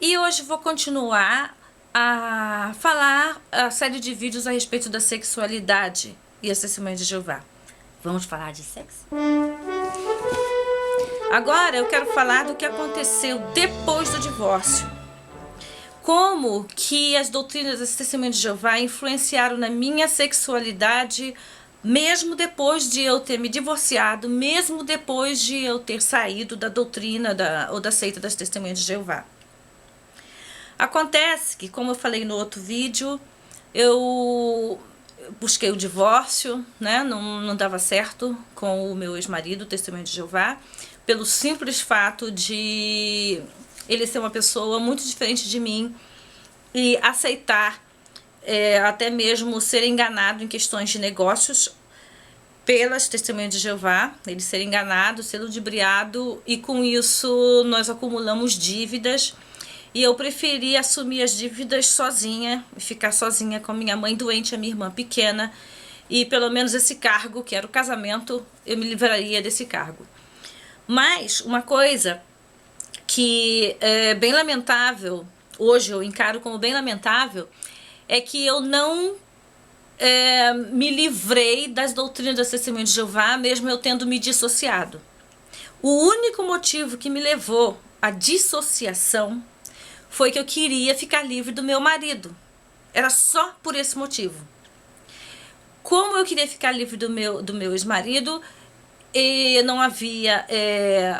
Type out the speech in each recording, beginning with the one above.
E hoje vou continuar a falar a série de vídeos a respeito da sexualidade e as testemunhas de Jeová. Vamos falar de sexo? Agora eu quero falar do que aconteceu depois do divórcio. Como que as doutrinas das testemunhas de Jeová influenciaram na minha sexualidade, mesmo depois de eu ter me divorciado, mesmo depois de eu ter saído da doutrina ou da seita das testemunhas de Jeová. Acontece que, como eu falei no outro vídeo, eu busquei o divórcio, né? Não dava certo com o meu ex-marido, testemunho de Jeová, pelo simples fato de ele ser uma pessoa muito diferente de mim e aceitar até mesmo ser enganado em questões de negócios pelas testemunhas de Jeová, ele ser enganado, ser ludibriado, e com isso nós acumulamos dívidas. E eu preferi assumir as dívidas sozinha, ficar sozinha com a minha mãe doente, a minha irmã pequena, e pelo menos esse cargo, que era o casamento, eu me livraria desse cargo. Mas uma coisa que é bem lamentável, hoje eu encaro como bem lamentável, é que eu não me livrei das doutrinas das testemunhas de Jeová, mesmo eu tendo me dissociado. O único motivo que me levou à dissociação foi que eu queria ficar livre do meu marido. Era só por esse motivo. Como eu queria ficar livre do meu ex-marido, e não havia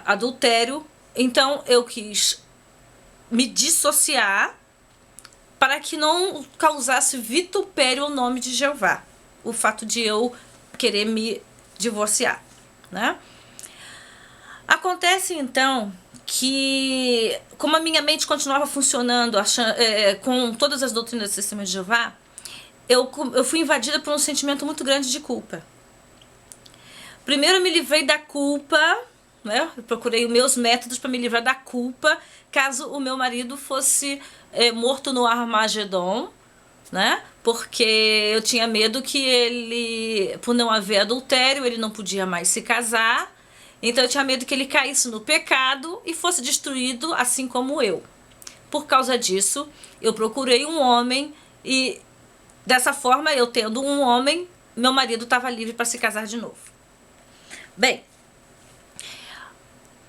adultério, então eu quis me dissociar para que não causasse vitupério ao nome de Jeová, o fato de eu querer me divorciar, né? Acontece então que, como a minha mente continuava funcionando com todas as doutrinas do sistema de Jeová, eu fui invadida por um sentimento muito grande de culpa. Primeiro eu me livrei da culpa, né? Eu procurei os meus métodos para me livrar da culpa caso o meu marido fosse morto no Armagedon, né? Porque eu tinha medo que ele, por não haver adultério, ele não podia mais se casar. Então eu tinha medo que ele caísse no pecado e fosse destruído assim como eu. Por causa disso, eu procurei um homem e dessa forma, eu tendo um homem, meu marido estava livre para se casar de novo. Bem,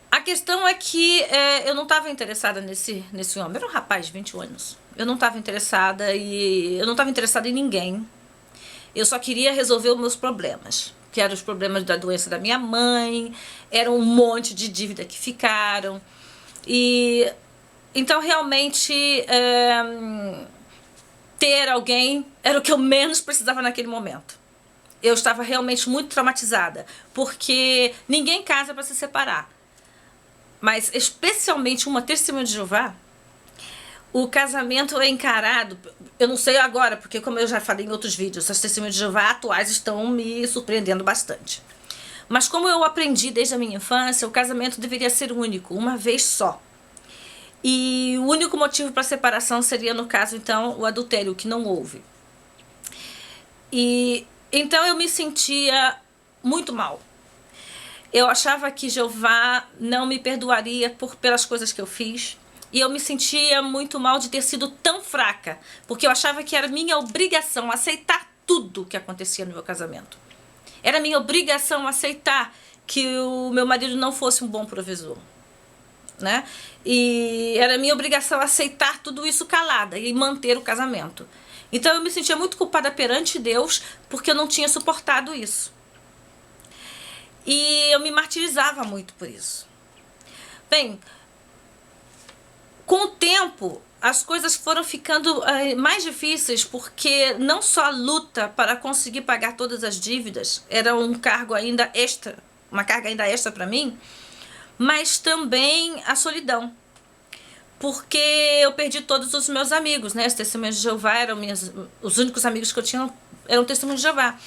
a questão é que eu não estava interessada nesse homem. Era um rapaz de 21 anos. Eu não estava interessada em ninguém. Eu só queria resolver os meus problemas, que eram os problemas da doença da minha mãe, era um monte de dívida que ficaram. E então realmente ter alguém era o que eu menos precisava naquele momento. Eu estava realmente muito traumatizada, porque ninguém casa para se separar. Mas especialmente uma testemunha de Jeová, o casamento é encarado, eu não sei agora, porque como eu já falei em outros vídeos, as testemunhas de Jeová atuais estão me surpreendendo bastante. Mas como eu aprendi desde a minha infância, o casamento deveria ser único, uma vez só. E o único motivo para a separação seria, no caso, então, o adultério, que não houve. E então eu me sentia muito mal. Eu achava que Jeová não me perdoaria pelas coisas que eu fiz. E eu me sentia muito mal de ter sido tão fraca, porque eu achava que era minha obrigação aceitar tudo que acontecia no meu casamento. Era minha obrigação aceitar que o meu marido não fosse um bom provedor, né? E era minha obrigação aceitar tudo isso calada e manter o casamento. Então eu me sentia muito culpada perante Deus porque eu não tinha suportado isso. E eu me martirizava muito por isso. Bem, com o tempo, as coisas foram ficando mais difíceis, porque não só a luta para conseguir pagar todas as dívidas era um cargo ainda extra, uma carga ainda extra para mim, mas também a solidão. Porque eu perdi todos os meus amigos, né? As testemunhas de Jeová eram os únicos amigos que eu tinha eram testemunhas de Jeová.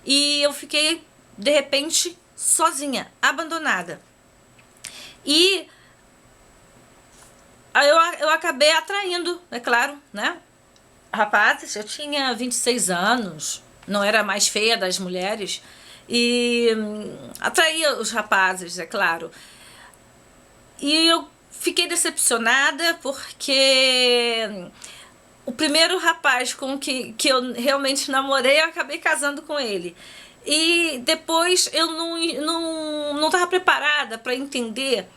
E eu fiquei, de repente, sozinha, abandonada. E eu acabei atraindo, é claro, né? Rapazes, eu tinha 26 anos, não era a mais feia das mulheres, e atraía os rapazes, é claro. E eu fiquei decepcionada porque o primeiro rapaz com que eu realmente namorei, eu acabei casando com ele. E depois eu não estava preparada para entender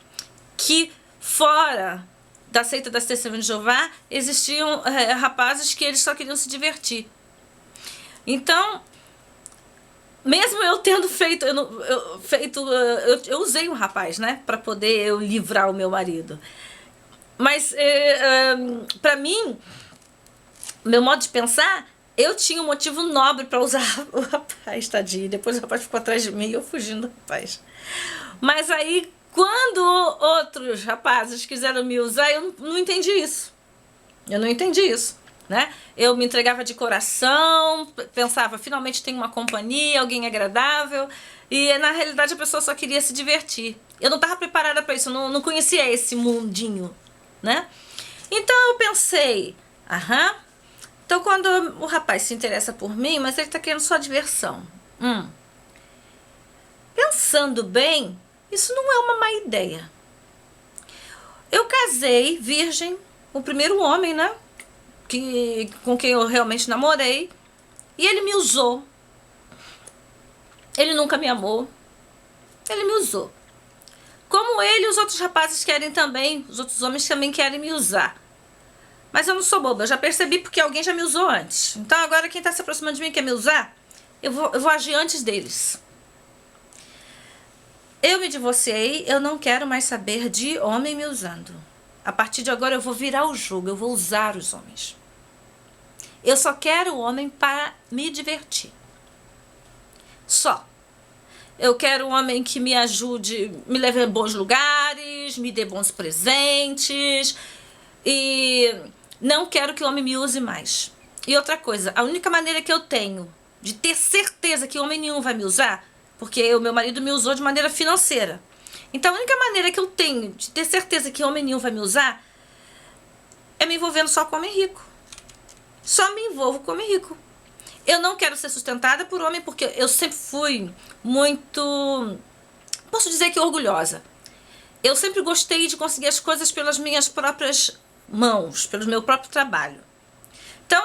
que fora da seita das Testemunhas de Jeová existiam rapazes que eles só queriam se divertir. Então, mesmo eu tendo feito, eu usei um rapaz, né, para poder eu livrar o meu marido. Mas para mim, meu modo de pensar, eu tinha um motivo nobre para usar o rapaz, tadinho. Depois o rapaz ficou atrás de mim e eu fugindo do rapaz. Mas aí, quando outros rapazes quiseram me usar, eu não entendi isso. Eu não entendi isso, né? Eu me entregava de coração, pensava, finalmente tenho uma companhia, alguém agradável. E na realidade a pessoa só queria se divertir. Eu não estava preparada para isso, eu não conhecia esse mundinho, né? Então eu pensei, aham. Então quando o rapaz se interessa por mim, mas ele está querendo só diversão. Pensando bem, isso não é uma má ideia. Eu casei virgem, o primeiro homem, né? Com quem eu realmente namorei. E ele me usou. Ele nunca me amou. Ele me usou. Como ele, os outros rapazes querem também, os outros homens também querem me usar. Mas eu não sou boba, eu já percebi porque alguém já me usou antes. Então agora quem está se aproximando de mim e quer me usar, eu vou agir antes deles. Eu me divorciei, eu não quero mais saber de homem me usando. A partir de agora eu vou virar o jogo, eu vou usar os homens. Eu só quero o homem para me divertir. Só. Eu quero um homem que me ajude, me leve a bons lugares, me dê bons presentes. E não quero que o homem me use mais. E outra coisa, a única maneira que eu tenho de ter certeza que homem nenhum vai me usar, porque o meu marido me usou de maneira financeira. Então a única maneira que eu tenho de ter certeza que homem nenhum vai me usar é me envolvendo só com homem rico. Só me envolvo com homem rico. Eu não quero ser sustentada por homem porque eu sempre fui muito, posso dizer que orgulhosa. Eu sempre gostei de conseguir as coisas pelas minhas próprias mãos, pelo meu próprio trabalho. Então,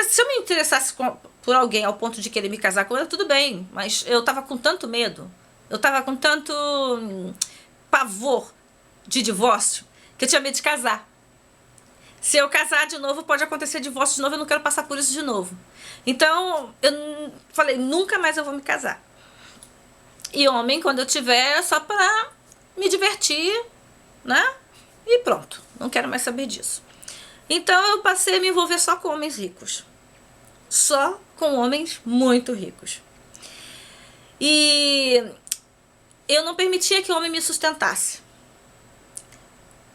se eu me interessasse por alguém ao ponto de querer me casar com ela, tudo bem. Mas eu tava com tanto medo, eu tava com tanto pavor de divórcio, que eu tinha medo de casar. Se eu casar de novo, pode acontecer divórcio de novo, eu não quero passar por isso de novo. Então, eu falei, nunca mais eu vou me casar. E homem, quando eu tiver, é só pra me divertir, né? E pronto, não quero mais saber disso. Então eu passei a me envolver só com homens ricos. Só com homens muito ricos. E eu não permitia que o homem me sustentasse.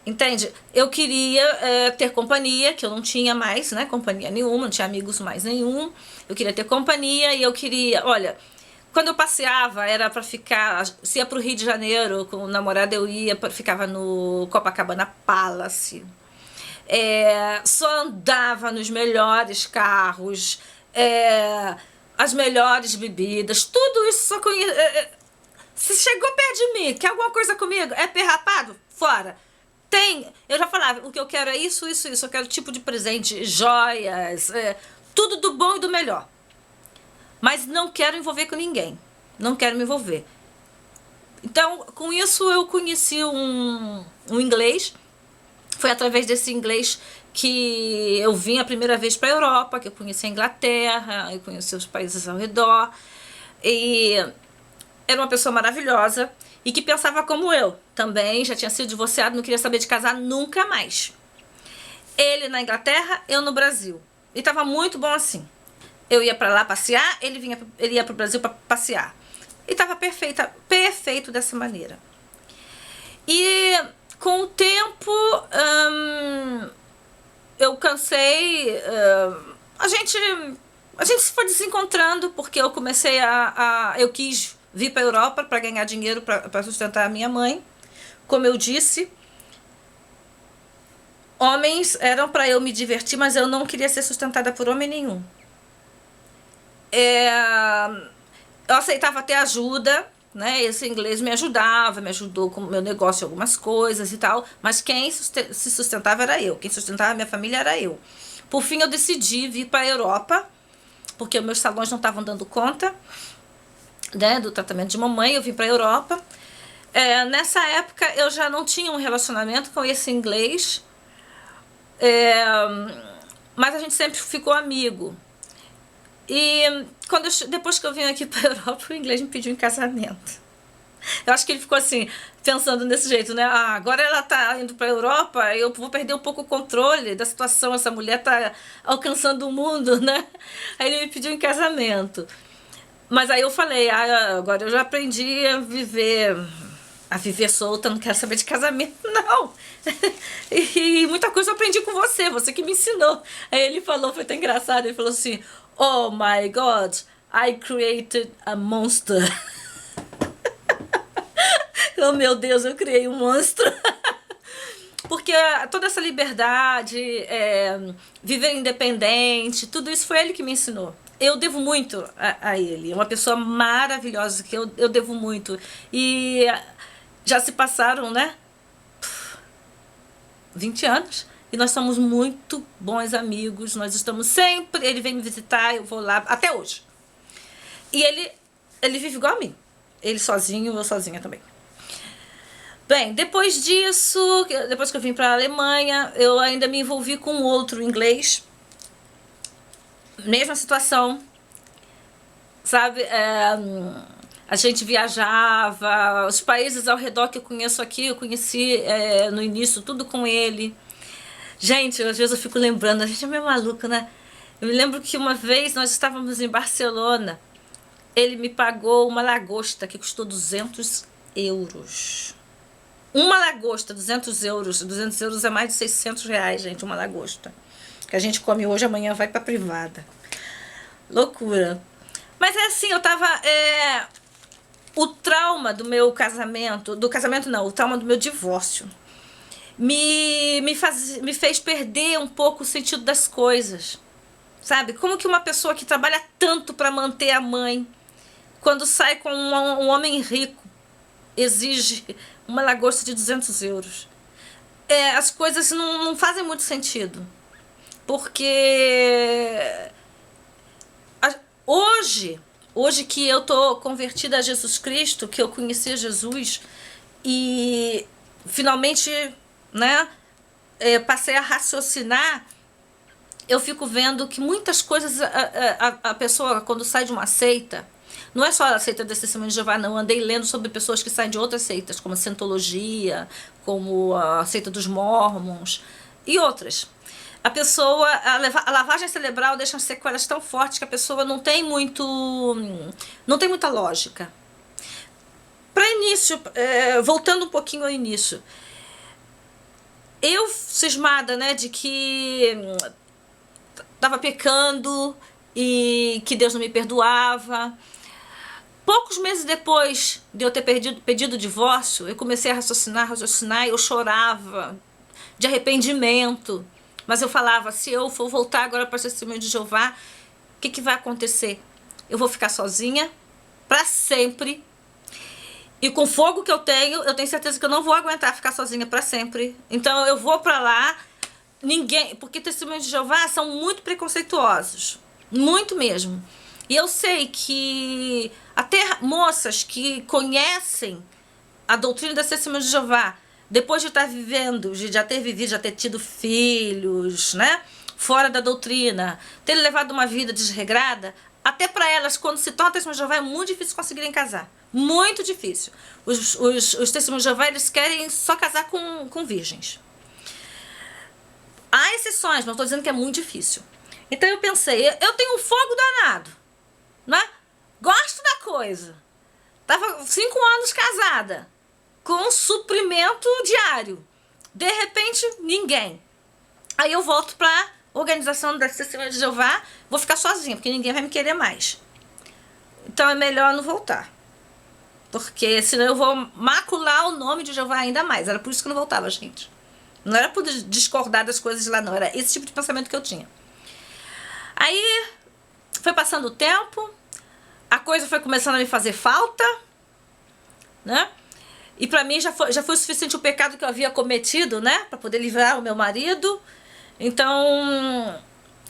Entende? Eu queria ter companhia, que eu não tinha mais, né? Companhia nenhuma, não tinha amigos mais nenhum. Eu queria ter companhia e eu queria... Olha, quando eu passeava, era pra ficar... Se ia pro Rio de Janeiro com o namorado, eu ficava no Copacabana Palace. Só andava nos melhores carros, as melhores bebidas, tudo isso só conhecia. Se chegou perto de mim, quer alguma coisa comigo? É perrapado? Fora. Eu já falava, o que eu quero é isso, isso, isso. Eu quero tipo de presente, joias, tudo do bom e do melhor. Mas não quero envolver com ninguém. Não quero me envolver. Então, com isso eu conheci um inglês. Foi através desse inglês que eu vim a primeira vez para a Europa, que eu conheci a Inglaterra, eu conheci os países ao redor. E era uma pessoa maravilhosa e que pensava como eu. Também já tinha sido divorciado, não queria saber de casar nunca mais. Ele na Inglaterra, eu no Brasil. E estava muito bom assim. Eu ia para lá passear, ele ia para o Brasil para passear. E estava perfeito dessa maneira. E com o tempo, eu cansei, a gente se foi desencontrando, porque eu comecei eu quis vir para a Europa para ganhar dinheiro para sustentar a minha mãe. Como eu disse, homens eram para eu me divertir, mas eu não queria ser sustentada por homem nenhum. Eu aceitava ter ajuda, né? Esse inglês me ajudava, me ajudou com o meu negócio, algumas coisas e tal, mas quem se sustentava era eu, quem sustentava a minha família era eu. Por fim, eu decidi vir para a Europa, porque meus salões não estavam dando conta, né, do tratamento de mamãe. Eu vim para a Europa. Nessa época, eu já não tinha um relacionamento com esse inglês, mas a gente sempre ficou amigo. E depois que eu vim aqui para a Europa, o inglês me pediu em casamento. Eu acho que ele ficou assim, pensando desse jeito, né? Ah, agora ela tá indo pra Europa, eu vou perder um pouco o controle da situação, essa mulher tá alcançando o mundo, né? Aí ele me pediu em casamento. Mas aí eu falei, agora eu já aprendi a viver solta, não quero saber de casamento, não. E muita coisa eu aprendi com você que me ensinou. Aí ele falou, foi tão engraçado, ele falou assim, oh my God, I created a monster. Oh meu Deus, eu criei um monstro. Porque toda essa liberdade, viver independente, tudo isso foi ele que me ensinou. Eu devo muito a ele. É uma pessoa maravilhosa que eu devo muito. E já se passaram, né? 20 anos. E nós somos muito bons amigos. Nós estamos sempre... Ele vem me visitar, eu vou lá, até hoje. E ele vive igual a mim. Ele sozinho, eu sozinha também. Bem, depois disso, depois que eu vim para a Alemanha, eu ainda me envolvi com outro inglês. Mesma situação, sabe? A gente viajava, os países ao redor que eu conheço aqui, eu conheci no início tudo com ele. Gente, às vezes eu fico lembrando, a gente é meio maluco, né? Eu me lembro que uma vez nós estávamos em Barcelona, ele me pagou uma lagosta que custou 200 euros. Uma lagosta, 200 euros. 200 euros é mais de 600 reais, gente, uma lagosta. Que a gente come hoje, amanhã vai pra privada. Loucura. Mas é assim, eu tava... o trauma do meu casamento... Do casamento não, o trauma do meu divórcio. Me fez perder um pouco o sentido das coisas. Sabe? Como que uma pessoa que trabalha tanto pra manter a mãe, quando sai com um homem rico, exige uma lagosta de 200 euros. As coisas não fazem muito sentido. Porque hoje que eu tô convertida a Jesus Cristo, que eu conheci Jesus e finalmente, né, passei a raciocinar, eu fico vendo que muitas coisas a pessoa, quando sai de uma seita, não é só a seita da Testemunha de Jeová, não. Andei lendo sobre pessoas que saem de outras seitas, como a Scientologia, como a seita dos Mormons e outras. A pessoa, a lavagem cerebral deixa sequelas tão fortes que a pessoa não tem muita lógica. Para início, voltando um pouquinho ao início, eu cismada, né, de que estava pecando e que Deus não me perdoava. Poucos meses depois de eu ter pedido o divórcio, eu comecei a raciocinar, eu chorava de arrependimento. Mas eu falava, se eu for voltar agora para a Testemunha de Jeová, o que vai acontecer? Eu vou ficar sozinha para sempre. E com o fogo que eu tenho certeza que eu não vou aguentar ficar sozinha para sempre. Então eu vou para lá, porque Testemunhas de Jeová são muito preconceituosos, muito mesmo. E eu sei que até moças que conhecem a doutrina das Testemunhas de Jeová, depois de estar vivendo, de já ter vivido, já ter tido filhos, né, fora da doutrina, ter levado uma vida desregrada, até para elas, quando se tornam Testemunhas de Jeová, é muito difícil conseguirem casar. Muito difícil. Os Testemunhas de Jeová, eles querem só casar com virgens. Há exceções, mas estou dizendo que é muito difícil. Então eu pensei, eu tenho um fogo danado, né? Gosto da coisa. Tava 5 anos casada, com suprimento diário. De repente, ninguém. Aí eu volto pra organização da Testemunha de Jeová, vou ficar sozinha, porque ninguém vai me querer mais. Então é melhor não voltar. Porque senão eu vou macular o nome de Jeová ainda mais. Era por isso que eu não voltava, gente. Não era por discordar das coisas lá, não. Era esse tipo de pensamento que eu tinha. Aí foi passando o tempo, a coisa foi começando a me fazer falta, né? E pra mim já foi o suficiente o pecado que eu havia cometido, né? Pra poder livrar o meu marido. Então,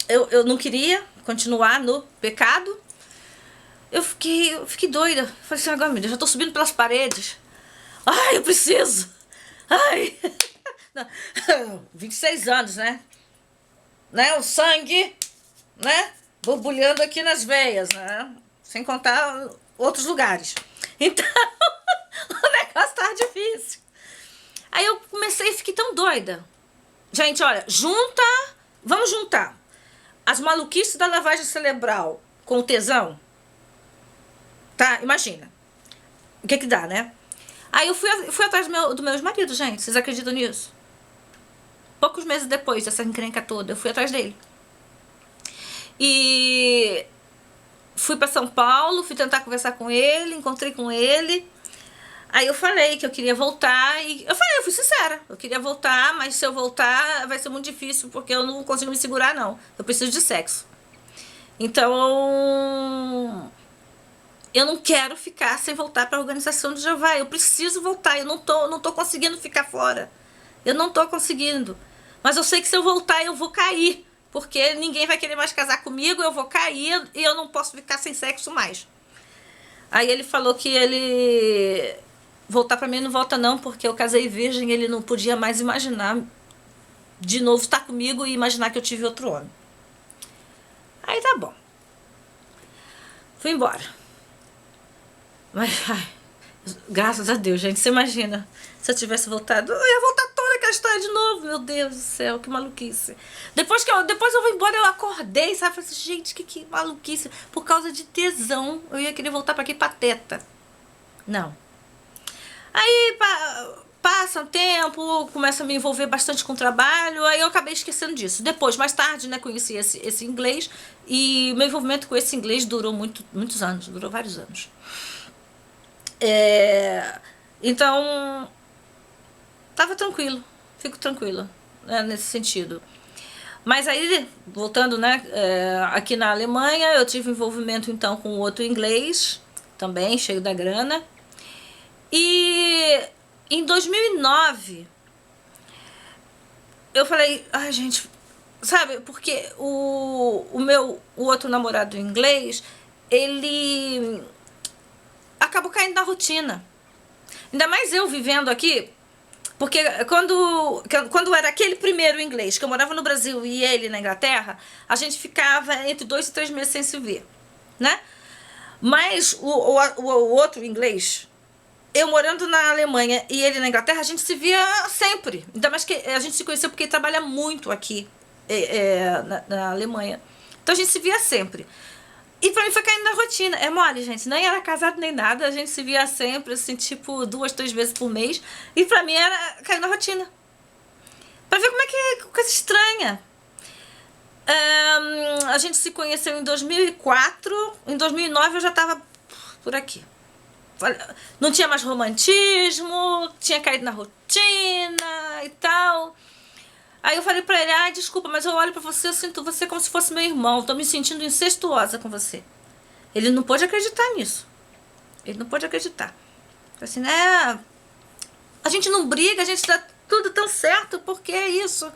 eu não queria continuar no pecado. Eu fiquei doida. Eu falei assim, agora, meu Deus, já tô subindo pelas paredes. Ai, eu preciso. Ai. Não, 26 anos, né? O sangue, né? Borbulhando aqui nas veias, né? Sem contar outros lugares. Então, o negócio tava difícil. Aí eu comecei e fiquei tão doida. Gente, olha, vamos juntar as maluquices da lavagem cerebral com o tesão. Tá? Imagina. O que dá, né? Aí eu fui atrás do meu ex-marido, gente. Vocês acreditam nisso? Poucos meses depois dessa encrenca toda, eu fui atrás dele. E fui pra São Paulo, fui tentar conversar com ele, encontrei com ele. Aí eu falei que eu queria voltar e eu fui sincera, eu queria voltar, mas se eu voltar vai ser muito difícil porque eu não consigo me segurar não. Eu preciso de sexo. Então, eu não quero ficar sem voltar para a organização de Jeová. Eu preciso voltar, eu não tô conseguindo ficar fora. Eu não tô conseguindo. Mas eu sei que se eu voltar eu vou cair, porque ninguém vai querer mais casar comigo, eu vou cair e eu não posso ficar sem sexo mais. Aí ele falou que ele voltar pra mim não volta não, porque eu casei virgem, ele não podia mais imaginar de novo estar comigo e imaginar que eu tive outro homem. Aí tá bom. Fui embora. Mas, ai, graças a Deus, gente, você imagina, se eu tivesse voltado, eu ia voltar toda aquela história de novo, meu Deus do céu, que maluquice. Depois eu vou embora, eu acordei, sabe, falei assim, gente, que maluquice, por causa de tesão, eu ia querer voltar pra aqui pateta. Não. Aí passa um tempo, começa a me envolver bastante com o trabalho, aí eu acabei esquecendo disso. Depois, mais tarde, né, conheci esse inglês e o meu envolvimento com esse inglês durou muitos anos, durou vários anos. Então, tava tranquilo, fico tranquila, né, nesse sentido. Mas aí, voltando, né, aqui na Alemanha, eu tive envolvimento então com outro inglês, também cheio da grana. E em 2009, eu falei, ai gente, sabe, porque o outro namorado inglês, ele acabou caindo na rotina. Ainda mais eu vivendo aqui, porque quando era aquele primeiro inglês, que eu morava no Brasil e ele na Inglaterra, a gente ficava entre 2 e 3 meses sem se ver, né? Mas o outro inglês, eu morando na Alemanha e ele na Inglaterra, a gente se via sempre. Ainda mais que a gente se conheceu porque ele trabalha muito aqui na Alemanha. Então a gente se via sempre. E pra mim foi caindo na rotina. É mole, gente. Nem era casado nem nada. A gente se via sempre, assim, tipo, 2, 3 vezes por mês. E pra mim era cair na rotina. Pra ver como é que é coisa estranha. A gente se conheceu em 2004. Em 2009 eu já tava por aqui. Não tinha mais romantismo, tinha caído na rotina e tal. Aí eu falei pra ele, ai, desculpa, mas eu olho pra você, eu sinto você como se fosse meu irmão, tô me sentindo incestuosa com você. Ele não pôde acreditar nisso. Ele não pôde acreditar. Falei assim, né, a gente não briga, a gente dá tudo tão certo, por que isso?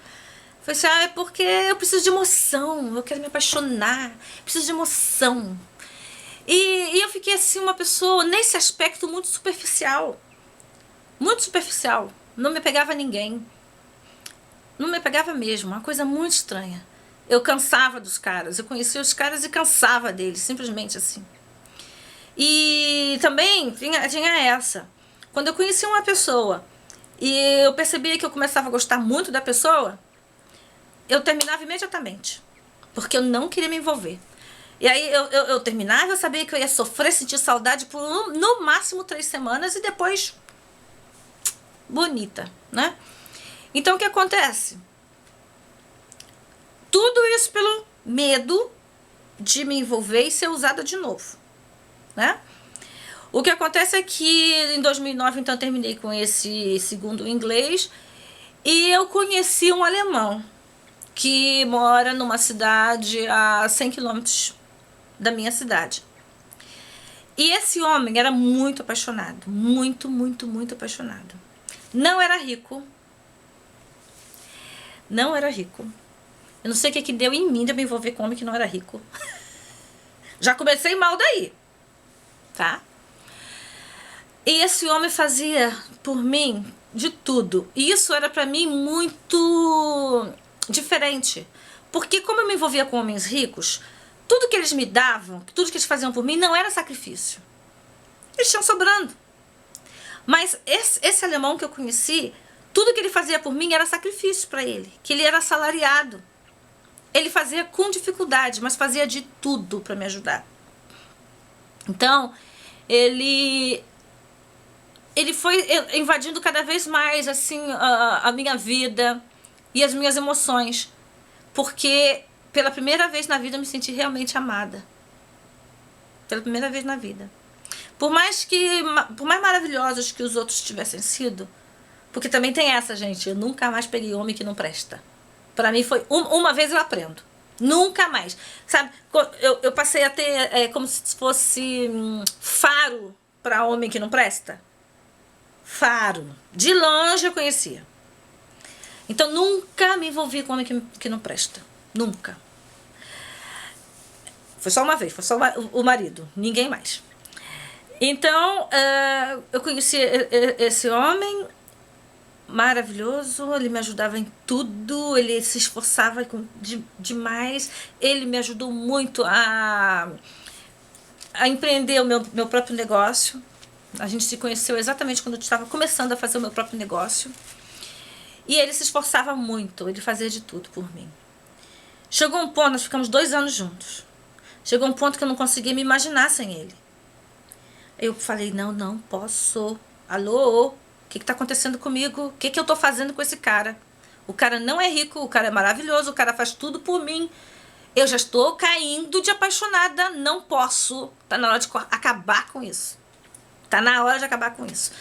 Falei assim, é porque eu preciso de emoção, eu quero me apaixonar, preciso de emoção. E eu fiquei assim, uma pessoa, nesse aspecto, muito superficial. Muito superficial. Não me pegava ninguém. Não me pegava mesmo, uma coisa muito estranha. Eu cansava dos caras, eu conhecia os caras e cansava deles, simplesmente assim. E também tinha essa. Quando eu conhecia uma pessoa e eu percebia que eu começava a gostar muito da pessoa, eu terminava imediatamente. Porque eu não queria me envolver. E aí eu terminava, eu sabia que eu ia sofrer, sentir saudade por no máximo 3 semanas e depois bonita, né? Então o que acontece? Tudo isso pelo medo de me envolver e ser usada de novo, né? O que acontece é que em 2009 então eu terminei com esse segundo inglês e eu conheci um alemão que mora numa cidade a 100 quilômetros da minha cidade. E esse homem era muito apaixonado, muito, muito, muito apaixonado. Não era rico. Não era rico. Eu não sei o que deu em mim de me envolver com um homem que não era rico. Já comecei mal daí, tá? E esse homem fazia por mim de tudo. E isso era pra mim muito diferente. Porque como eu me envolvia com homens ricos, tudo que eles me davam, tudo que eles faziam por mim não era sacrifício. Eles tinham sobrando. Mas esse alemão que eu conheci, tudo que ele fazia por mim era sacrifício pra ele. Que ele era assalariado. Ele fazia com dificuldade, mas fazia de tudo pra me ajudar. Então, ele foi invadindo cada vez mais assim a minha vida e as minhas emoções. Porque pela primeira vez na vida eu me senti realmente amada. Pela primeira vez na vida. Por mais maravilhosos que os outros tivessem sido, porque também tem essa, gente, eu nunca mais peguei homem que não presta. Pra mim foi, uma vez eu aprendo. Nunca mais. Sabe, eu passei a ter como se fosse faro pra homem que não presta. Faro. De longe eu conhecia. Então nunca me envolvi com homem que não presta. Nunca. Foi só uma vez, foi só o marido, ninguém mais. Então, eu conheci esse homem maravilhoso, ele me ajudava em tudo, ele se esforçava demais, ele me ajudou muito a empreender o meu próprio negócio. A gente se conheceu exatamente quando eu estava começando a fazer o meu próprio negócio. E ele se esforçava muito, ele fazia de tudo por mim. Chegou um ponto, nós ficamos 2 anos juntos. Chegou um ponto que eu não conseguia me imaginar sem ele. Eu falei, não posso. Alô, o que está acontecendo comigo? O que eu estou fazendo com esse cara? O cara não é rico, o cara é maravilhoso, o cara faz tudo por mim. Eu já estou caindo de apaixonada, não posso. Tá na hora de acabar com isso. Tá na hora de acabar com isso.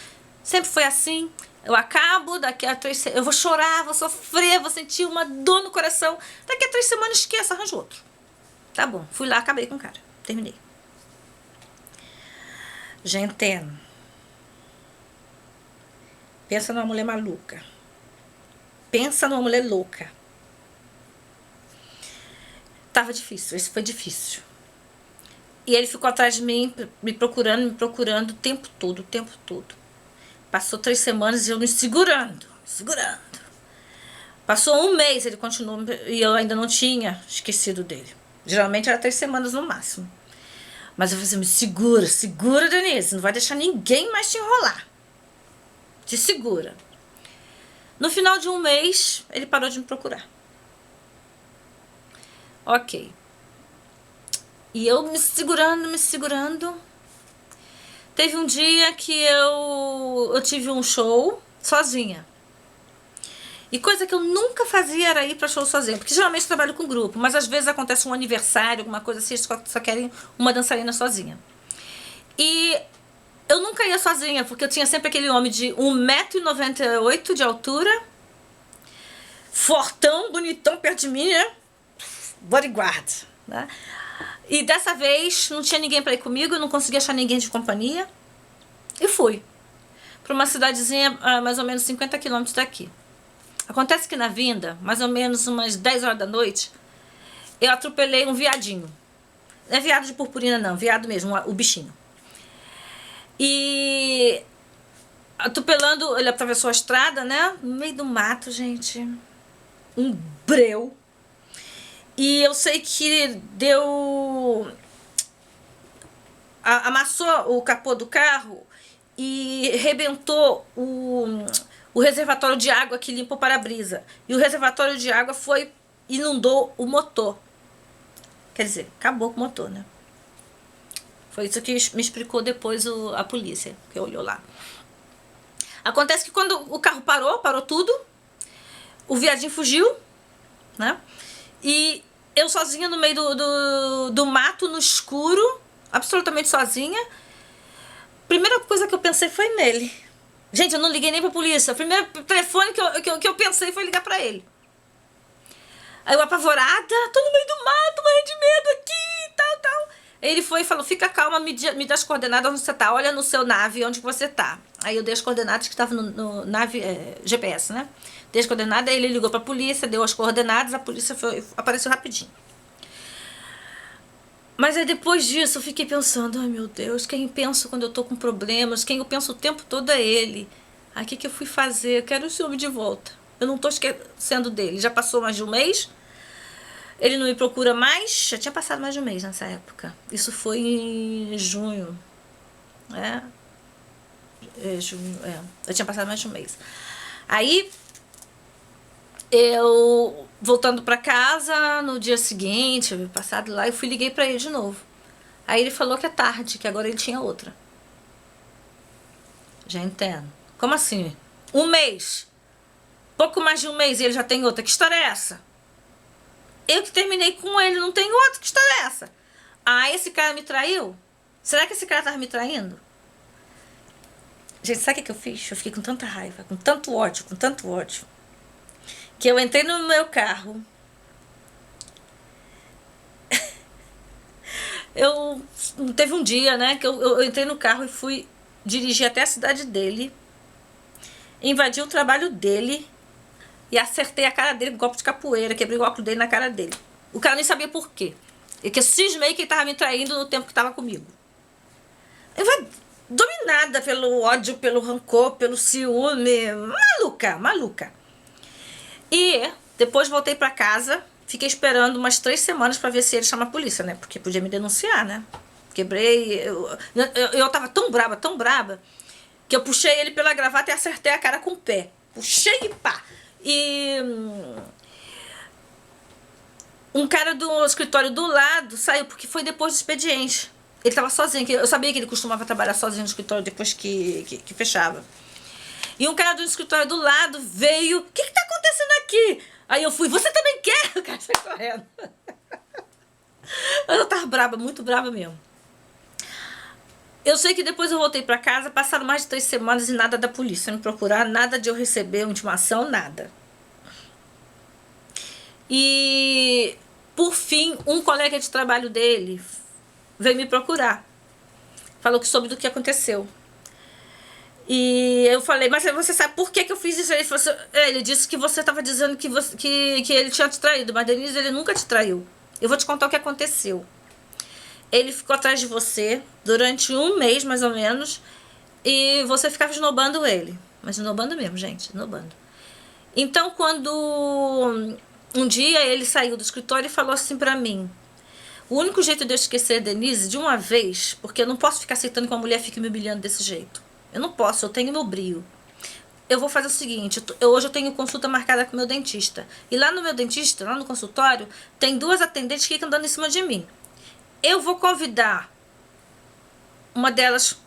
Sempre foi assim. Eu acabo, daqui a 3 semanas, eu vou chorar, vou sofrer, vou sentir uma dor no coração. Daqui a 3 semanas, esqueça, arranjo outro. Tá bom, fui lá, acabei com o cara. Terminei. Gente, pensa numa mulher maluca. Pensa numa mulher louca. Tava difícil, esse foi difícil. E ele ficou atrás de mim, me procurando o tempo todo, Passou 3 semanas e eu me segurando. Passou 1 mês, ele continuou, e eu ainda não tinha esquecido dele. Geralmente era 3 semanas no máximo. Mas eu falei assim, me segura, Denise, não vai deixar ninguém mais te enrolar. Te segura. No final de 1 mês, ele parou de me procurar. Ok. E eu me segurando. Teve um dia que eu tive um show sozinha. E coisa que eu nunca fazia era ir pra show sozinha. Porque geralmente eu trabalho com grupo. Mas às vezes acontece um aniversário, alguma coisa assim, eles só querem uma dançarina sozinha. E eu nunca ia sozinha, porque eu tinha sempre aquele homem de 1,98 m de altura. Fortão, bonitão, perto de mim, né? Bodyguard, né? E dessa vez não tinha ninguém pra ir comigo, eu não conseguia achar ninguém de companhia. E fui pra uma cidadezinha a mais ou menos 50 km daqui. Acontece que na vinda, mais ou menos umas 10 horas da noite, eu atropelei um viadinho. Não é viado de purpurina não, viado mesmo, o bichinho. E atropelando, ele atravessou a estrada, né? No meio do mato, gente. Um breu. E eu sei que deu... amassou o capô do carro e rebentou o reservatório de água que limpa o para-brisa. E o reservatório de água inundou o motor. Quer dizer, acabou com o motor, né? Foi isso que me explicou depois a polícia, que olhou lá. Acontece que quando o carro parou tudo, o viadinho fugiu, né? E eu sozinha no meio do mato, no escuro, absolutamente sozinha. Primeira coisa que eu pensei foi nele. Gente, eu não liguei nem pra polícia. O primeiro telefone que eu pensei foi ligar pra ele. Aí eu apavorada, tô no meio do mato, morrendo de medo aqui, tal. Ele foi e falou, fica calma, me dá as coordenadas onde você tá. Olha no seu nave onde você tá. Aí eu dei as coordenadas que estavam no nave GPS, né? Dei as coordenadas, aí ele ligou pra polícia, deu as coordenadas, a polícia apareceu rapidinho. Mas aí depois disso eu fiquei pensando, ai meu Deus, quem eu penso quando eu tô com problemas, quem eu penso o tempo todo é ele. Aí o que que eu fui fazer? Eu quero esse homem de volta. Eu não tô esquecendo dele. Já passou mais de um mês, ele não me procura mais, já tinha passado mais de um mês nessa época. Isso foi em junho, né? Junho, eu tinha passado mais de um mês. Aí eu voltando pra casa no dia seguinte, eu passado lá, eu fui liguei pra ele de novo. Aí ele falou que é tarde, que agora ele tinha outra. Já entendo. Como assim? Um mês. Pouco mais de um mês e ele já tem outra. Que história é essa? Eu que terminei com ele, não tem outra. Que história é essa? Ah, esse cara me traiu? Será que esse cara tava me traindo? Gente, sabe o que eu fiz? Eu fiquei com tanta raiva, com tanto ódio, que eu entrei no meu carro. Teve um dia, né, que eu entrei no carro e fui dirigir até a cidade dele, invadi o trabalho dele e acertei a cara dele com um copo de capoeira, quebrei o óculos dele na cara dele. O cara nem sabia por quê. E que eu cismei que ele tava me traindo no tempo que tava comigo. Eu fui dominada pelo ódio, pelo rancor, pelo ciúme. Maluca, maluca. E depois voltei pra casa, fiquei esperando umas 3 semanas pra ver se ele chama a polícia, né? Porque podia me denunciar, né? Quebrei. Eu tava tão braba, que eu puxei ele pela gravata e acertei a cara com o pé. Puxei e pá. E um cara do escritório do lado saiu, porque foi depois do expediente. Ele tava sozinho, eu sabia que ele costumava trabalhar sozinho no escritório depois que fechava. E um cara do escritório do lado veio, o que tá acontecendo aqui? Aí eu fui, você também quer? O cara saiu correndo. Eu tava braba, muito braba mesmo. Eu sei que depois eu voltei pra casa, passaram mais de 3 semanas e nada da polícia me procurar, nada de eu receber uma intimação, nada. E, por fim, um colega de trabalho dele veio me procurar. Falou que soube do que aconteceu. E eu falei, mas você sabe por que eu fiz isso? Ele disse que você estava dizendo que ele tinha te traído, mas Denise, ele nunca te traiu. Eu vou te contar o que aconteceu. Ele ficou atrás de você durante um mês, mais ou menos, e você ficava esnobando ele. Mas esnobando mesmo, gente, esnobando. Então, quando um dia ele saiu do escritório e falou assim pra mim, o único jeito de eu esquecer a Denise de uma vez, porque eu não posso ficar aceitando que uma mulher fique me humilhando desse jeito. Eu não posso, eu tenho meu brio. Eu vou fazer o seguinte, hoje eu tenho consulta marcada com o meu dentista. E lá no meu dentista, lá no consultório, tem 2 atendentes que ficam andando em cima de mim. Eu vou convidar uma delas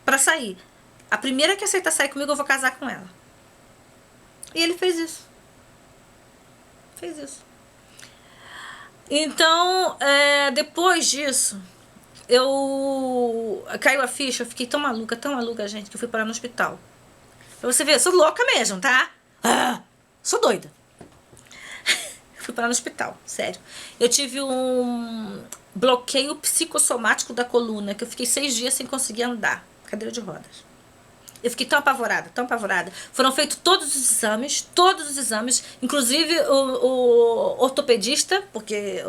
pra sair. A primeira que aceitar sair comigo, eu vou casar com ela. E ele fez isso. Fez isso. Então, depois disso, caiu a ficha, eu fiquei tão maluca, gente, que eu fui parar no hospital. Pra você ver, eu sou louca mesmo, tá? Sou doida. Fui parar no hospital, sério. Eu tive um bloqueio psicossomático da coluna, que eu fiquei 6 dias sem conseguir andar, cadeira de rodas. Eu fiquei tão apavorada, tão apavorada. Foram feitos todos os exames, inclusive o ortopedista, porque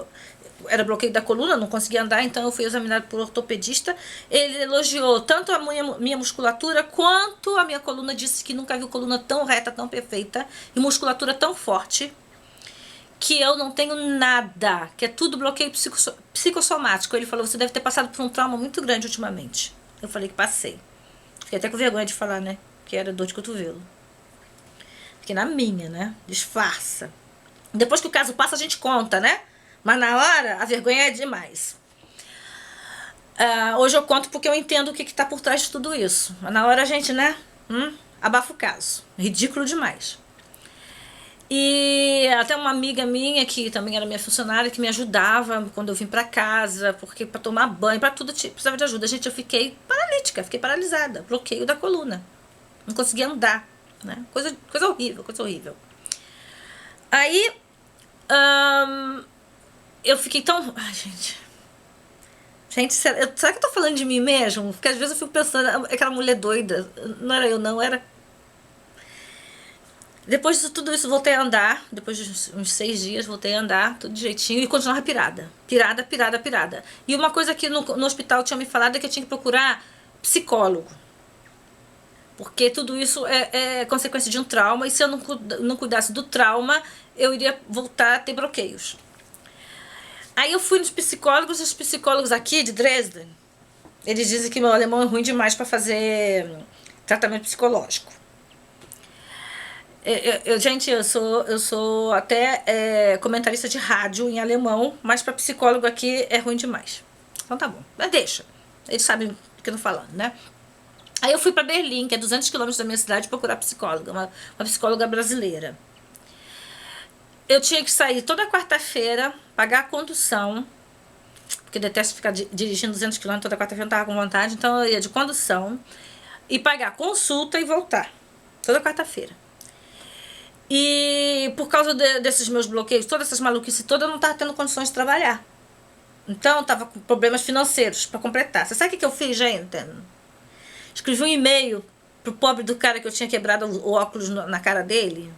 era bloqueio da coluna, não conseguia andar, então eu fui examinada por ortopedista. Ele elogiou tanto a minha musculatura, quanto a minha coluna, disse que nunca viu coluna tão reta, tão perfeita, e musculatura tão forte, que eu não tenho nada, que é tudo bloqueio psicossomático. Ele falou, você deve ter passado por um trauma muito grande ultimamente. Eu falei que passei. Fiquei até com vergonha de falar, né? Que era dor de cotovelo. Fiquei na minha, né? Disfarça. Depois que o caso passa, a gente conta, né? Mas na hora, a vergonha é demais. Hoje eu conto porque eu entendo o que tá por trás de tudo isso. Mas na hora a gente, né? Abafa o caso. Ridículo demais. E até uma amiga minha, que também era minha funcionária, que me ajudava quando eu vim pra casa, porque pra tomar banho, pra tudo, precisava de ajuda. Gente, eu fiquei paralítica, fiquei paralisada, bloqueio da coluna. Não conseguia andar, né? Coisa horrível, coisa horrível. Aí, eu fiquei tão... Ai, gente, Gente, será que eu tô falando de mim mesmo? Porque às vezes eu fico pensando, aquela mulher doida. Não era eu, não, era. Depois de tudo isso, voltei a andar. Depois de uns 6 dias, voltei a andar, tudo direitinho. E continuava pirada. Pirada, pirada, pirada. E uma coisa que no hospital tinha me falado é que eu tinha que procurar psicólogo. Porque tudo isso é consequência de um trauma. E se eu não cuidasse do trauma, eu iria voltar a ter bloqueios. Aí eu fui nos psicólogos. Os psicólogos aqui de Dresden, eles dizem que meu alemão é ruim demais para fazer tratamento psicológico. Gente, eu sou até comentarista de rádio em alemão, mas para psicólogo aqui é ruim demais. Então tá bom, mas deixa. Eles sabem o que eu tô falando, né? Aí eu fui para Berlim, que é 200 quilômetros da minha cidade, procurar psicóloga, uma psicóloga brasileira. Eu tinha que sair toda quarta-feira, pagar a condução, porque detesto ficar dirigindo 200 quilômetros toda quarta-feira, não tava com vontade, então eu ia de condução, e pagar consulta e voltar, toda quarta-feira. E por causa desses meus bloqueios, todas essas maluquices todas, eu não estava tendo condições de trabalhar. Então eu estava com problemas financeiros para completar. Você sabe o que eu fiz, gente? Escrevi um e-mail pro pobre do cara que eu tinha quebrado o óculos na cara dele.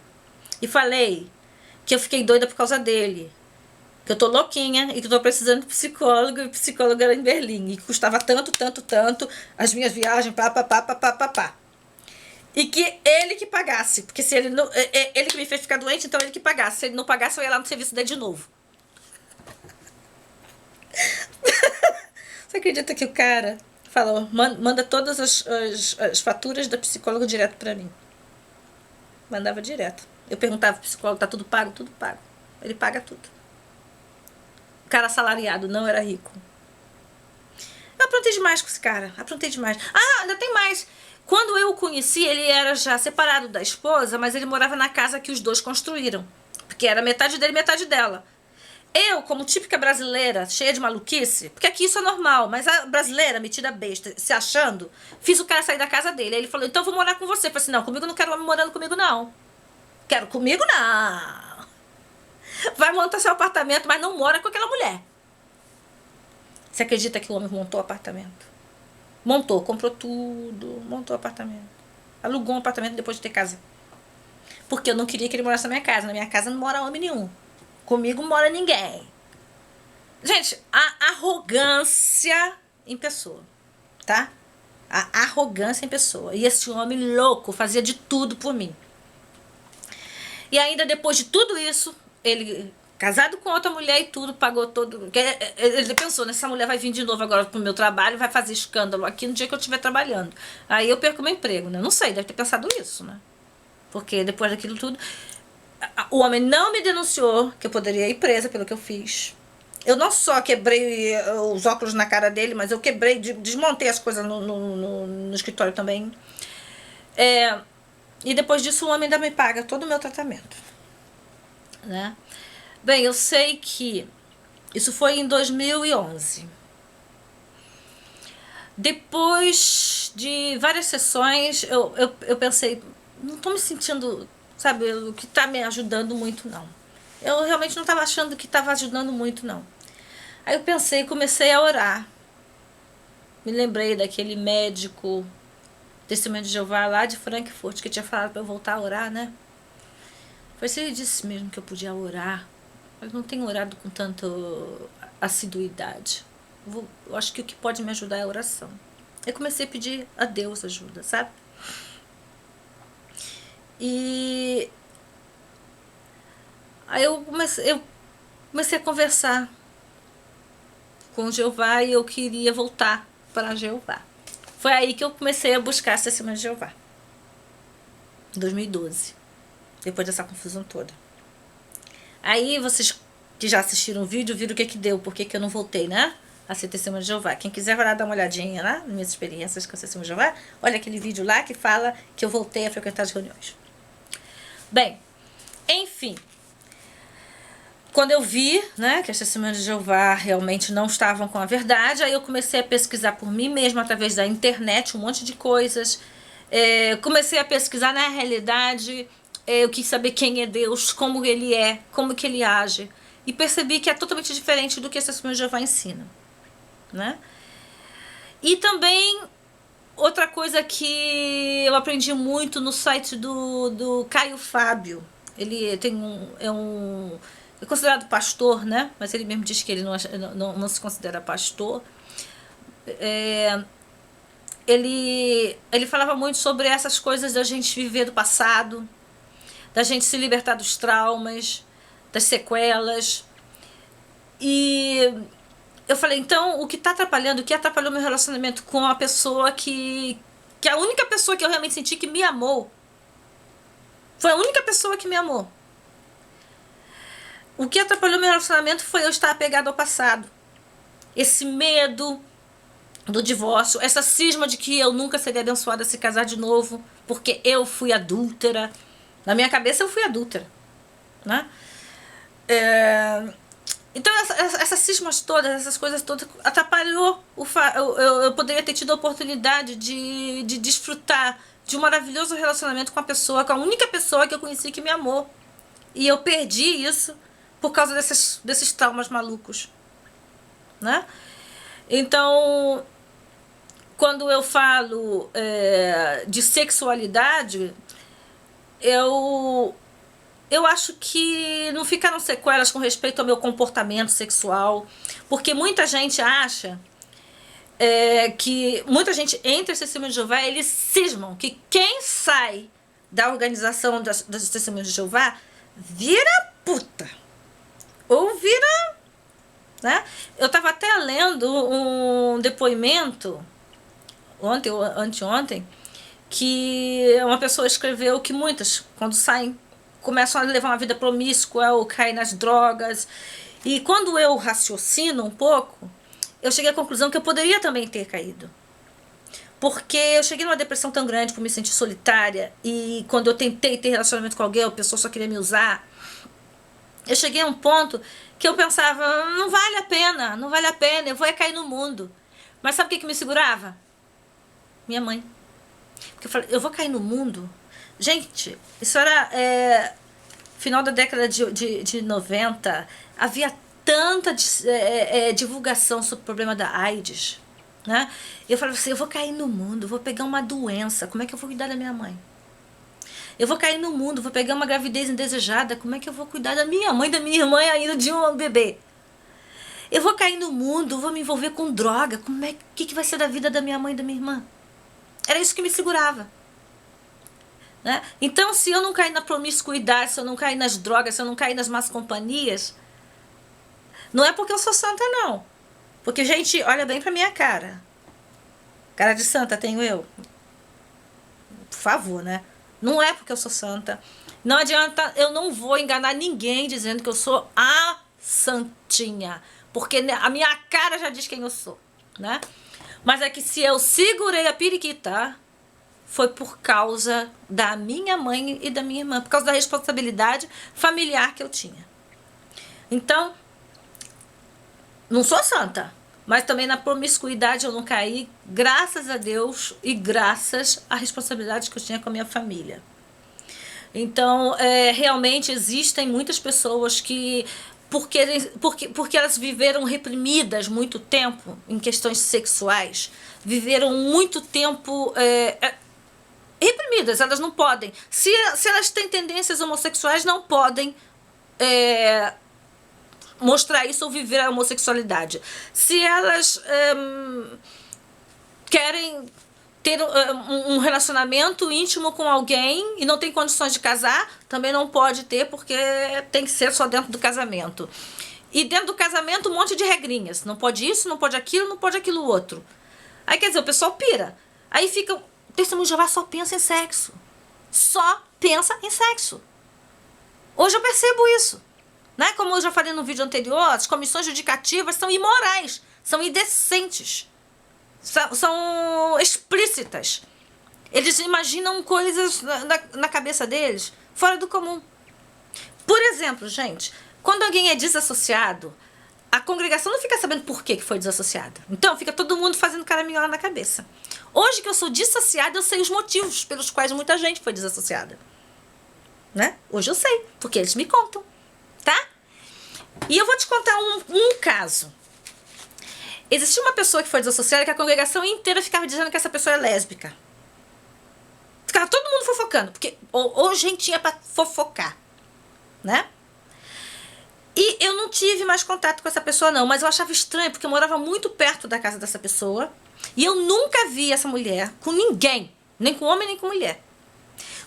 E falei que eu fiquei doida por causa dele. Que eu tô louquinha e que eu tô precisando de psicólogo. E o psicólogo era em Berlim. E custava tanto, tanto, tanto as minhas viagens, pá. E que ele que pagasse. Porque se ele não. Ele que me fez ficar doente, então ele que pagasse. Se ele não pagasse, eu ia lá no serviço dele de novo. Você acredita que o cara falou, manda todas as faturas da psicóloga direto pra mim? Mandava direto. Eu perguntava pro psicólogo, tá tudo pago? Tudo pago. Ele paga tudo. O cara assalariado, não era rico. Eu aprontei demais com esse cara. Aprontei demais. Ah, ainda tem mais. Quando eu o conheci, ele era já separado da esposa, mas ele morava na casa que os dois construíram. Porque era metade dele e metade dela. Eu, como típica brasileira, cheia de maluquice, porque aqui isso é normal, mas a brasileira, metida besta, se achando, fiz o cara sair da casa dele. Aí ele falou, então eu vou morar com você. Eu falei assim, não, comigo não quero homem morando comigo, não. Quero comigo, não. Vai montar seu apartamento, mas não mora com aquela mulher. Você acredita que o homem montou o apartamento? Montou, comprou tudo, montou o apartamento. Alugou um apartamento depois de ter casa. Porque eu não queria que ele morasse na minha casa. Na minha casa não mora homem nenhum. Comigo não mora ninguém. Gente, a arrogância em pessoa, tá? A arrogância em pessoa. E esse homem louco fazia de tudo por mim. E ainda depois de tudo isso, ele, casado com outra mulher e tudo, pagou todo. Ele pensou, né? Essa mulher vai vir de novo agora pro meu trabalho, vai fazer escândalo aqui no dia que eu estiver trabalhando. Aí eu perco meu emprego, né? Não sei, deve ter pensado isso, né? Porque depois daquilo tudo, o homem não me denunciou que eu poderia ir presa pelo que eu fiz. Eu não só quebrei os óculos na cara dele, mas eu quebrei, desmontei as coisas no escritório também. E depois disso o homem ainda me paga todo o meu tratamento, né? Bem, eu sei que isso foi em 2011. Depois de várias sessões, eu pensei, não estou me sentindo, sabe, o que está me ajudando muito, não. Eu realmente não estava achando que estava ajudando muito, não. Aí eu pensei, comecei a orar. Me lembrei daquele médico Testemunho de Jeová lá de Frankfurt, que tinha falado para eu voltar a orar, né? Foi assim, ele disse mesmo que eu podia orar, mas não tenho orado com tanta assiduidade. Eu acho que o que pode me ajudar é a oração. Eu comecei a pedir a Deus ajuda, sabe? E aí eu comecei a conversar com Jeová e eu queria voltar para Jeová. Foi aí que eu comecei a buscar a Testemunha de Jeová. Em 2012. Depois dessa confusão toda. Aí vocês que já assistiram o vídeo, viram o que deu, por que eu não voltei, né? A ser Testemunha de Jeová. Quem quiser vai lá dar uma olhadinha lá, nas minhas experiências com a Testemunha de Jeová, olha aquele vídeo lá que fala que eu voltei a frequentar as reuniões. Bem, enfim. Quando eu vi, né, que as Testemunhas de Jeová realmente não estavam com a verdade, aí eu comecei a pesquisar por mim mesma, através da internet, um monte de coisas. Comecei a pesquisar na realidade, eu quis saber quem é Deus, como ele é, como que ele age. E percebi que é totalmente diferente do que as Testemunhas de Jeová ensinam, né? E também outra coisa que eu aprendi muito no site do Caio Fábio. Ele tem é considerado pastor, né? Mas ele mesmo diz que ele não se considera pastor. Ele falava muito sobre essas coisas da gente viver do passado, da gente se libertar dos traumas, das sequelas. E eu falei, então, o que está atrapalhando, o que atrapalhou meu relacionamento com a pessoa que a única pessoa que eu realmente senti que me amou, foi a única pessoa que me amou. O que atrapalhou meu relacionamento foi eu estar apegado ao passado. Esse medo do divórcio, essa cisma de que eu nunca seria abençoada a se casar de novo, porque eu fui adúltera. Na minha cabeça eu fui adúltera, né? Então essas cismas todas, essas coisas todas atrapalhou eu poderia ter tido a oportunidade de desfrutar de um maravilhoso relacionamento com a única pessoa que eu conheci que me amou. E eu perdi isso por causa desses traumas malucos, né? Então, quando eu falo de sexualidade, eu acho que não ficaram sequelas com respeito ao meu comportamento sexual, porque muita gente acha que muita gente entre os testemunhos de Jeová, eles cismam que quem sai da organização dos testemunhos de Jeová vira puta ou vira, né? Eu estava até lendo um depoimento ontem ou anteontem, que uma pessoa escreveu que muitas, quando saem, começam a levar uma vida promíscua ou caem nas drogas. E quando eu raciocino um pouco, eu cheguei à conclusão que eu poderia também ter caído. Porque eu cheguei numa depressão tão grande por me sentir solitária, e quando eu tentei ter relacionamento com alguém, a pessoa só queria me usar. Eu cheguei a um ponto que eu pensava, não vale a pena, eu vou cair no mundo. Mas sabe o que me segurava? Minha mãe. Porque eu falei, eu vou cair no mundo? Gente, isso era final da década de 90. Havia tanta divulgação sobre o problema da AIDS, né? Eu falei assim, eu vou cair no mundo, vou pegar uma doença, como é que eu vou cuidar da minha mãe? Eu vou cair no mundo, vou pegar uma gravidez indesejada, como é que eu vou cuidar da minha mãe, da minha irmã ainda de um bebê? Eu vou cair no mundo, vou me envolver com droga, que vai ser da vida da minha mãe e da minha irmã? Era isso que me segurava, né? Então, se eu não cair na promiscuidade, se eu não cair nas drogas, se eu não cair nas más companhias, não é porque eu sou santa, não. Porque, gente, olha bem pra minha cara. Cara de santa tenho eu? Por favor, né? Não é porque eu sou santa. Não adianta, eu não vou enganar ninguém dizendo que eu sou a santinha. Porque a minha cara já diz quem eu sou, né? Mas é que se eu segurei a periquita, foi por causa da minha mãe e da minha irmã. Por causa da responsabilidade familiar que eu tinha. Então, não sou santa. Mas também na promiscuidade eu não caí, graças a Deus e graças à responsabilidade que eu tinha com a minha família. Então, realmente existem muitas pessoas que, porque elas viveram reprimidas muito tempo em questões sexuais, viveram muito tempo reprimidas, elas não podem. Se elas têm tendências homossexuais, não podem mostrar isso ou viver a homossexualidade. Se elas querem ter um relacionamento íntimo com alguém e não tem condições de casar, também não pode ter, porque tem que ser só dentro do casamento. E dentro do casamento um monte de regrinhas. Não pode isso, não pode aquilo, não pode aquilo outro. Aí quer dizer, o pessoal pira. Aí fica, o testemunho de Jeová só pensa em sexo. Só pensa em sexo. Hoje eu percebo isso. Né? Como eu já falei no vídeo anterior, as comissões judicativas são imorais, são indecentes, são explícitas. Eles imaginam coisas na cabeça deles fora do comum. Por exemplo, gente, quando alguém é desassociado, a congregação não fica sabendo por que foi desassociada. Então fica todo mundo fazendo caraminhola na cabeça. Hoje que eu sou dissociada, eu sei os motivos pelos quais muita gente foi desassociada. Né? Hoje eu sei, porque eles me contam. Tá? E eu vou te contar um caso. Existia uma pessoa que foi desassociada que a congregação inteira ficava dizendo que essa pessoa é lésbica. Ficava todo mundo fofocando, porque ou gentinha pra fofocar, né? E eu não tive mais contato com essa pessoa não, mas eu achava estranho, porque eu morava muito perto da casa dessa pessoa, e eu nunca vi essa mulher com ninguém, nem com homem, nem com mulher.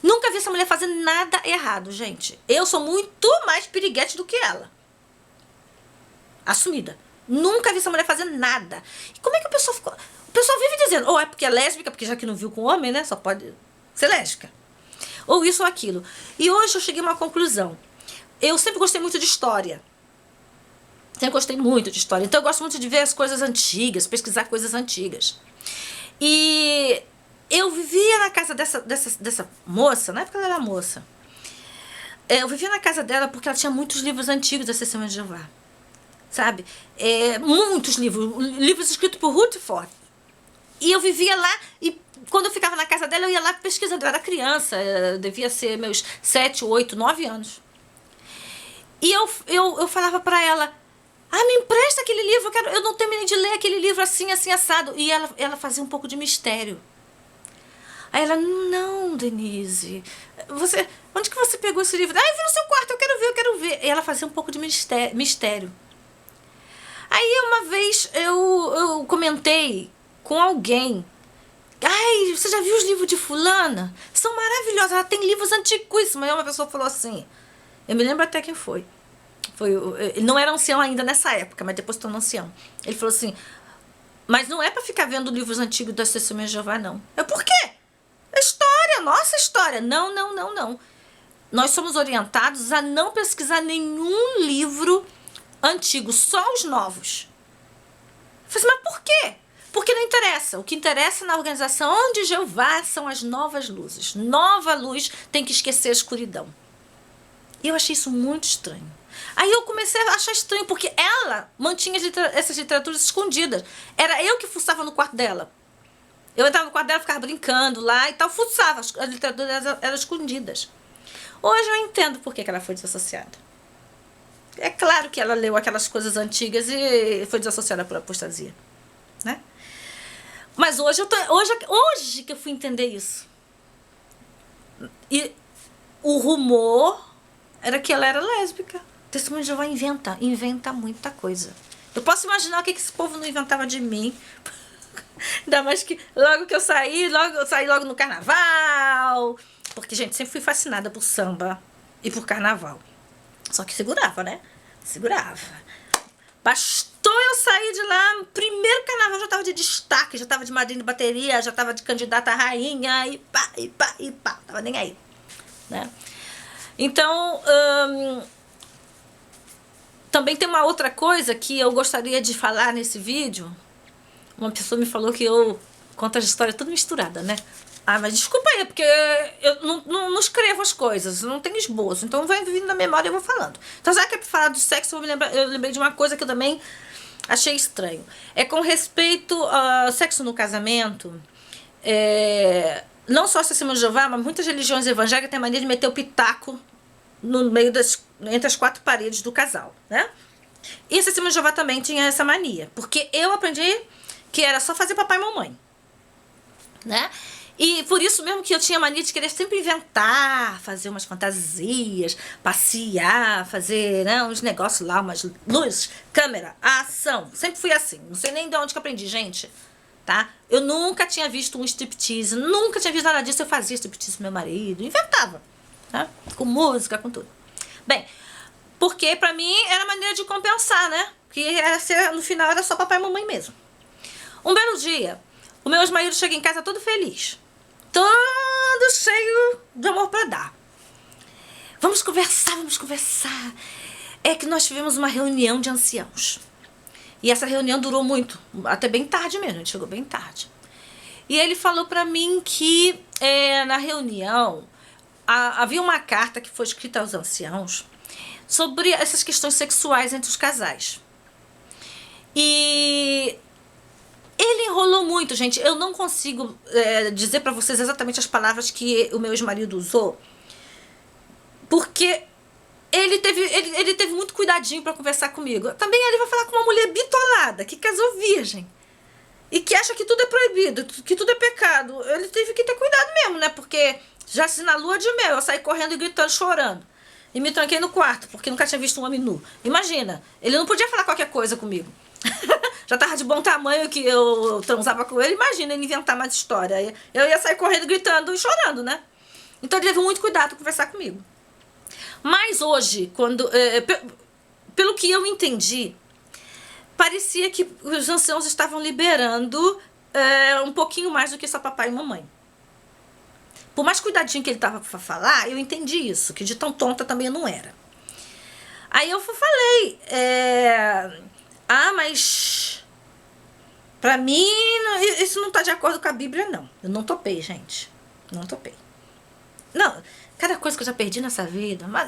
Nunca vi essa mulher fazendo nada errado, gente. Eu sou muito mais piriguete do que ela. Assumida. Nunca vi essa mulher fazendo nada. E como é que a pessoa ficou? O pessoal vive dizendo, ou é porque é lésbica, porque já que não viu com homem, né? Só pode ser lésbica. Ou isso ou aquilo. E hoje eu cheguei a uma conclusão. Eu sempre gostei muito de história. Sempre gostei muito de história. Então eu gosto muito de ver as coisas antigas, pesquisar coisas antigas. E eu vivia na casa dessa moça, na época ela era moça. Eu vivia na casa dela porque ela tinha muitos livros antigos da Testemunha de Jeová. Sabe? Muitos livros escritos por Rutherford. E eu vivia lá, e quando eu ficava na casa dela, eu ia lá pesquisando. Eu era criança, devia ser meus 7, 8, 9 anos. E eu falava pra ela, me empresta aquele livro, eu não terminei de ler aquele livro assim, assim, assado. E ela fazia um pouco de mistério. Aí ela, não, Denise, onde que você pegou esse livro? Eu vi no seu quarto, eu quero ver. E ela fazia um pouco de mistério. Aí uma vez eu comentei com alguém, você já viu os livros de fulana? São maravilhosos, ela tem livros antiquíssimos. Aí uma pessoa falou assim, eu me lembro até quem foi. Ele não era ancião ainda nessa época, mas depois tornou ancião. Ele falou assim, mas não é pra ficar vendo livros antigos das Testemunhas de Jeová, não. Por quê? História, nossa história. Não. Nós somos orientados a não pesquisar nenhum livro antigo, só os novos. Eu falei assim, mas por quê? Porque não interessa. O que interessa na organização de Jeová são as novas luzes. Nova luz tem que esquecer a escuridão. E eu achei isso muito estranho. Aí eu comecei a achar estranho, porque ela mantinha essas literaturas escondidas. Era eu que fuçava no quarto dela. Eu entrava no quarto dela, ficava brincando lá e tal, fuçava. As literaturas eram escondidas. Hoje eu entendo por que ela foi desassociada. É claro que ela leu aquelas coisas antigas e foi desassociada por apostasia, né? Mas hoje que eu fui entender isso. E o rumor era que ela era lésbica. O Testemunho de Jeová inventa muita coisa. Eu posso imaginar o que esse povo não inventava de mim. Ainda mais que logo que eu saí logo no carnaval. Porque, gente, sempre fui fascinada por samba e por carnaval. Só que segurava, né? Segurava. Bastou eu sair de lá, no primeiro carnaval já tava de destaque, já tava de madrinha de bateria, já tava de candidata a rainha, e pá, tava nem aí, né? Então, também tem uma outra coisa que eu gostaria de falar nesse vídeo. Uma pessoa me falou que eu conto as histórias tudo misturada, né? Mas desculpa aí, porque eu não escrevo as coisas, não tenho esboço, então vai vindo na memória e eu vou falando. Então, já que é pra falar do sexo, eu lembrei de uma coisa que eu também achei estranho. É com respeito ao sexo no casamento, não só a Testemunha de Jeová, mas muitas religiões evangélicas têm a mania de meter o pitaco no meio entre as quatro paredes do casal, né? E a Testemunha de Jeová também tinha essa mania, porque eu aprendi que era só fazer papai e mamãe, né? E por isso mesmo que eu tinha mania de querer sempre inventar, fazer umas fantasias, passear, fazer, né, uns negócios lá, umas luzes, câmera, ação. Sempre fui assim. Não sei nem de onde que eu aprendi, gente. Tá? Eu nunca tinha visto um striptease, nunca tinha visto nada disso. Eu fazia striptease com meu marido, inventava. Tá? Com música, com tudo. Bem, porque pra mim era maneira de compensar, né? Que no final era só papai e mamãe mesmo. Um belo dia, o meu ex-marido chega em casa todo feliz. Todo cheio de amor pra dar. Vamos conversar. É que nós tivemos uma reunião de anciãos. E essa reunião durou muito, até bem tarde mesmo, a gente chegou bem tarde. E ele falou pra mim que na reunião havia uma carta que foi escrita aos anciãos sobre essas questões sexuais entre os casais. E ele enrolou muito, gente. Eu não consigo dizer pra vocês exatamente as palavras que o meu ex-marido usou, porque ele teve muito cuidadinho para conversar comigo. Também ele vai falar com uma mulher bitolada, que casou virgem. E que acha que tudo é proibido, que tudo é pecado. Ele teve que ter cuidado mesmo, né? Porque já se na lua de mel, eu saí correndo e gritando, chorando. E me tranquei no quarto, porque nunca tinha visto um homem nu. Imagina, ele não podia falar qualquer coisa comigo. Já tava de bom tamanho que eu transava com ele. Imagina ele inventar mais história. Eu ia sair correndo, gritando e chorando, né? Então ele teve muito cuidado com conversar comigo. Mas hoje, pelo que eu entendi, parecia que os anciãos estavam liberando um pouquinho mais do que só papai e mamãe. Por mais cuidadinho que ele tava para falar, eu entendi isso, que de tão tonta também eu não era. Aí eu falei, mas pra mim isso não tá de acordo com a Bíblia, não. Eu não topei, gente. Não topei. Não, cada coisa que eu já perdi nessa vida, mas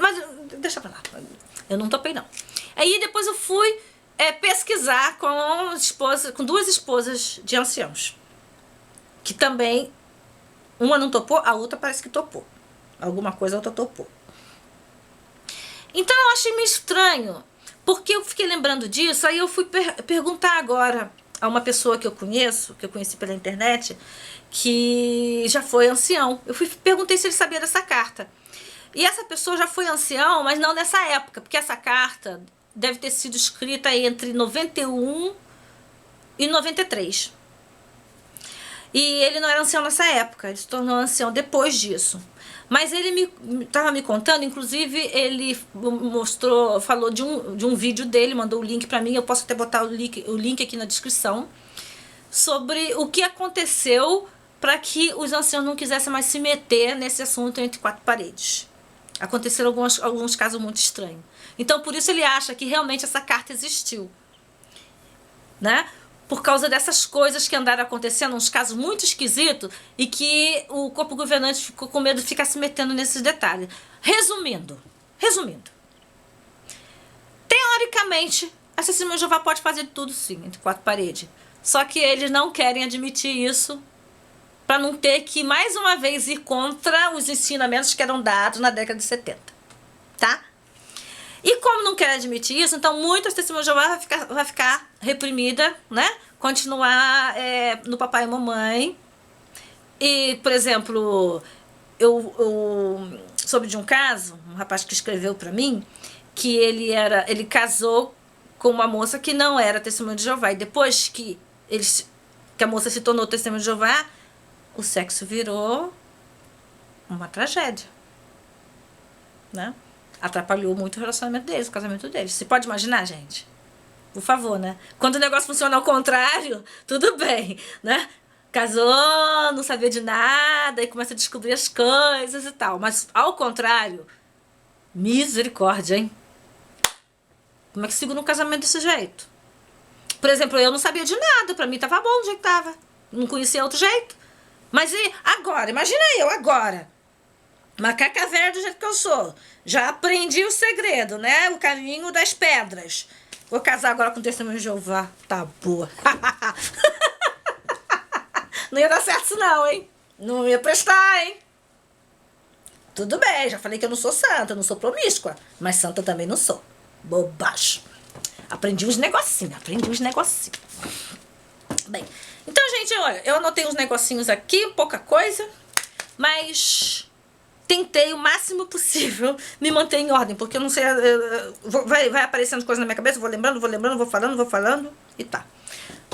deixa pra lá. Eu não topei, não. Aí depois eu fui pesquisar com duas esposas de anciãos. Que também, uma não topou, a outra parece que topou. Alguma coisa a outra topou. Então eu achei meio estranho, porque eu fiquei lembrando disso, aí eu fui perguntar agora a uma pessoa que eu conheço, que eu conheci pela internet, que já foi ancião. Perguntei se ele sabia dessa carta. E essa pessoa já foi ancião, mas não nessa época, porque essa carta deve ter sido escrita entre 91 e 93. E ele não era ancião nessa época, ele se tornou ancião depois disso. Mas ele estava me contando, inclusive ele falou de um vídeo dele, mandou o link para mim, eu posso até botar o link aqui na descrição, sobre o que aconteceu para que os anciãos não quisessem mais se meter nesse assunto entre quatro paredes. Aconteceram alguns casos muito estranhos. Então por isso ele acha que realmente essa carta existiu, né? Por causa dessas coisas que andaram acontecendo, uns casos muito esquisitos, e que o corpo governante ficou com medo de ficar se metendo nesses detalhes. Resumindo, teoricamente, a Testemunha de Jeová pode fazer tudo sim, entre quatro paredes. Só que eles não querem admitir isso, para não ter que, mais uma vez, ir contra os ensinamentos que eram dados na década de 70. Tá? E como não quer admitir isso, então muitas testemunhas de Jeová vai ficar reprimida, né? Continuar no papai e mamãe. E, por exemplo, eu soube de um caso, um rapaz que escreveu para mim, que ele casou com uma moça que não era testemunha de Jeová. E depois que a moça se tornou testemunha de Jeová, o sexo virou uma tragédia, né? Atrapalhou muito o relacionamento deles, o casamento deles. Você pode imaginar, gente? Por favor, né? Quando o negócio funciona ao contrário, tudo bem, né? Casou, não sabia de nada e começa a descobrir as coisas e tal. Mas ao contrário, misericórdia, hein? Como é que segura um casamento desse jeito? Por exemplo, eu não sabia de nada, pra mim tava bom do jeito que tava. Não conhecia outro jeito. Mas e agora? Imagina eu agora. Macaca velha do jeito que eu sou. Já aprendi o segredo, né? O caminho das pedras. Vou casar agora com o Testemunho de Jeová. Tá boa. Não ia dar certo isso não, hein? Não ia prestar, hein? Tudo bem, já falei que eu não sou santa, eu não sou promíscua. Mas santa também não sou. Bobagem. Aprendi uns negocinhos. Bem, então, gente, olha, eu anotei uns negocinhos aqui, pouca coisa. Mas tentei o máximo possível me manter em ordem, porque eu não sei, vai aparecendo coisa na minha cabeça, vou lembrando, vou falando e tá.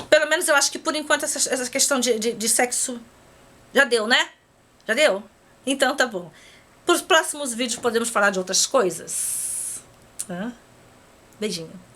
Pelo menos eu acho que por enquanto essa questão de sexo já deu, né? Já deu? Então tá bom. Para os próximos vídeos podemos falar de outras coisas. Beijinho.